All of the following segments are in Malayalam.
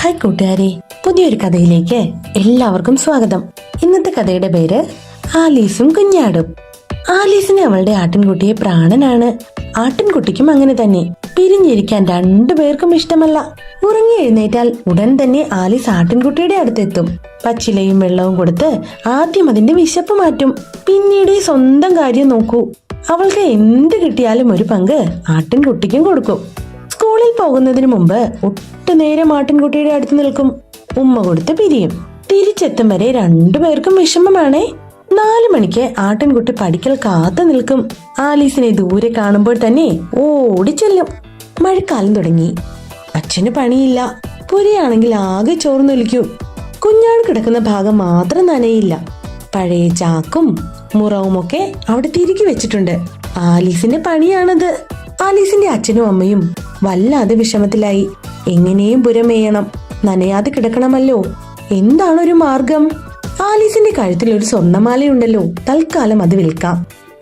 ഹായ് കൂട്ടുകാരെ, പുതിയൊരു കഥയിലേക്ക് എല്ലാവർക്കും സ്വാഗതം. ഇന്നത്തെ കഥയുടെ പേര് ആലീസും കുഞ്ഞാടും. ആലീസിന് അവളുടെ ആട്ടിൻകുട്ടിയെ പ്രാണനാണ്. ആട്ടിൻകുട്ടിക്കും അങ്ങനെ തന്നെ. പിരിഞ്ഞിരിക്കാൻ രണ്ടുപേർക്കും ഇഷ്ടമല്ല. ഉറങ്ങി എഴുന്നേറ്റാൽ ഉടൻ തന്നെ ആലീസ് ആട്ടിൻകുട്ടിയുടെ അടുത്തെത്തും. പച്ചിലയും വെള്ളവും കൊടുത്ത് ആദ്യം അതിന്റെ വിശപ്പ് മാറ്റും. പിന്നീട് സ്വന്തം കാര്യം നോക്കൂ. അവൾക്ക് എന്ത് കിട്ടിയാലും ഒരു പങ്ക് ആട്ടിൻകുട്ടിക്കും കൊടുക്കും. സ്കൂളിൽ പോകുന്നതിന് മുമ്പ് ഒട്ടുനേരം ആട്ടിൻകുട്ടിയുടെ അടുത്ത് നിൽക്കും. ഉമ്മ കൊടുത്ത് പിരിയും. തിരിച്ചെത്തും വരെ രണ്ടുപേർക്കും വിഷമമാണേ. 4 മണിക്ക് ആട്ടിൻകുട്ടി പഠിക്കൽ കാത്തു നിൽക്കും. ആലീസിനെ ദൂരെ കാണുമ്പോൾ തന്നെ ഓടിച്ചെല്ലും. മഴക്കാലം തുടങ്ങി. അച്ഛന് പണിയില്ല. പുരയാണെങ്കിൽ ആകെ ചോർന്നൊലിക്കും. കുഞ്ഞാട് കിടക്കുന്ന ഭാഗം മാത്രം നനയില്ല. പഴയ ചാക്കും മുറവുമൊക്കെ അവിടെ തിരികെ വെച്ചിട്ടുണ്ട്. ആലീസിന്റെ പണിയാണത്. ആലീസിന്റെ അച്ഛനും അമ്മയും വല്ലാതെ വിഷമത്തിലായി. എങ്ങനെയും പുരമേയണം, നനയാതെ കിടക്കണമല്ലോ. എന്താണൊരു മാർഗം? ആലീസിന്റെ കഴുത്തിൽ ഒരു സ്വർണ്ണമാലയുണ്ടല്ലോ, തൽക്കാലം അത് വിൽക്കാം.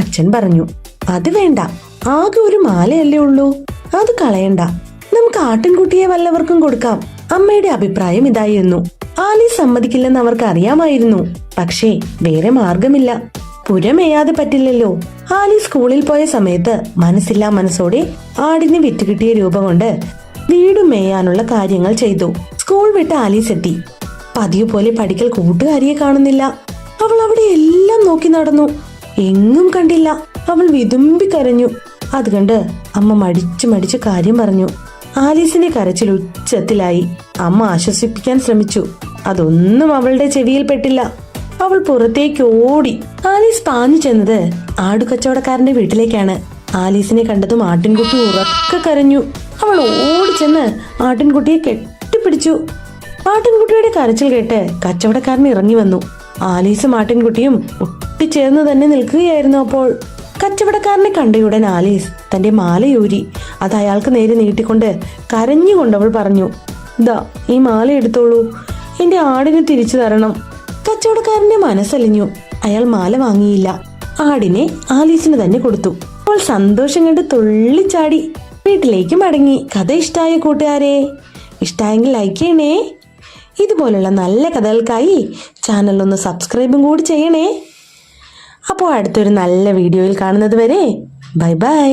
അച്ഛൻ പറഞ്ഞു. അത് വേണ്ട, ആകെ ഒരു മാലയല്ലേ ഉള്ളൂ, അത് കളയണ്ട. നമുക്ക് ആട്ടിൻകുട്ടിയെ വല്ലവർക്കും കൊടുക്കാം. അമ്മയുടെ അഭിപ്രായം ഇതായിരുന്നു. ആലീസ് സമ്മതിക്കില്ലെന്ന് അവർക്ക് അറിയാമായിരുന്നു. പക്ഷേ വേറെ മാർഗമില്ല. പുരമേയാതെ പറ്റില്ലല്ലോ. ആലീസ് സ്കൂളിൽ പോയ സമയത്ത് മനസ്സില്ലാ മനസ്സോടെ ആടിന് വിറ്റുകിട്ടിയ രൂപ കൊണ്ട് വീട് മേയാനുള്ള കാര്യങ്ങൾ ചെയ്തു. സ്കൂൾ വിട്ട് ആലീസ് എത്തി. പതിവ് പോലെ പഠിക്കൽ കൂട്ടുകാരിയെ കാണുന്നില്ല. അവൾ അവിടെ എല്ലാം നോക്കി നടന്നു. എങ്ങും കണ്ടില്ല. അവൾ വിതുമ്പി കരഞ്ഞു. അത് കണ്ട് അമ്മ മടിച്ചു കാര്യം പറഞ്ഞു. ആലീസിന്റെ കരച്ചിൽ ഉച്ചത്തിലായി. അമ്മ ആശ്വസിപ്പിക്കാൻ ശ്രമിച്ചു. അതൊന്നും അവളുടെ ചെവിയിൽ പെട്ടില്ല. അവൾ പുറത്തേക്ക് ഓടി. ആലീസ് പാഞ്ഞു ചെന്നത് ആടുകച്ചവടക്കാരന്റെ വീട്ടിലേക്കാണ്. ആലീസിനെ കണ്ടതും ആട്ടിൻകുട്ടി ഉറക്കെ കരഞ്ഞു. അവൾ ഓടിച്ചെന്ന് ആട്ടിൻകുട്ടിയെ കെട്ടിപ്പിടിച്ചു. ആട്ടിൻകുട്ടിയുടെ കരച്ചിൽ കേട്ട് കച്ചവടക്കാരൻ ഇറങ്ങി വന്നു. ആലീസും ആട്ടിൻകുട്ടിയും ഒട്ടിച്ചേർന്ന് തന്നെ നിൽക്കുകയായിരുന്നു. അപ്പോൾ കച്ചവടക്കാരനെ കണ്ടയുടൻ ആലീസ് തന്റെ മാലയൂരി അത് അയാൾക്ക് നേരെ നീട്ടിക്കൊണ്ട് കരഞ്ഞുകൊണ്ടവൾ പറഞ്ഞു, ദാ ഈ മാല എടുത്തോളൂ, എന്റെ ആടിന് തിരിച്ചു തരണം. കച്ചവടക്കാരന്റെ മനസ്സലിഞ്ഞു. അയാൾ മാല വാങ്ങിയില്ല. ആടിനെ ആലീസിന് തന്നെ കൊടുത്തു. അവൾ സന്തോഷം കണ്ട് തുള്ളിച്ചാടി വീട്ടിലേക്ക് മടങ്ങി. കഥ ഇഷ്ടായ കൂട്ടുകാരെ? ഇഷ്ടായെങ്കിൽ ലൈക്ക് ചെയ്യണേ. ഇതുപോലുള്ള നല്ല കഥകൾക്കായി ചാനൽ ഒന്ന് സബ്സ്ക്രൈബും കൂടി ചെയ്യണേ. അപ്പോൾ അടുത്തൊരു നല്ല വീഡിയോയിൽ കാണുന്നത് വരെ ബൈ ബൈ.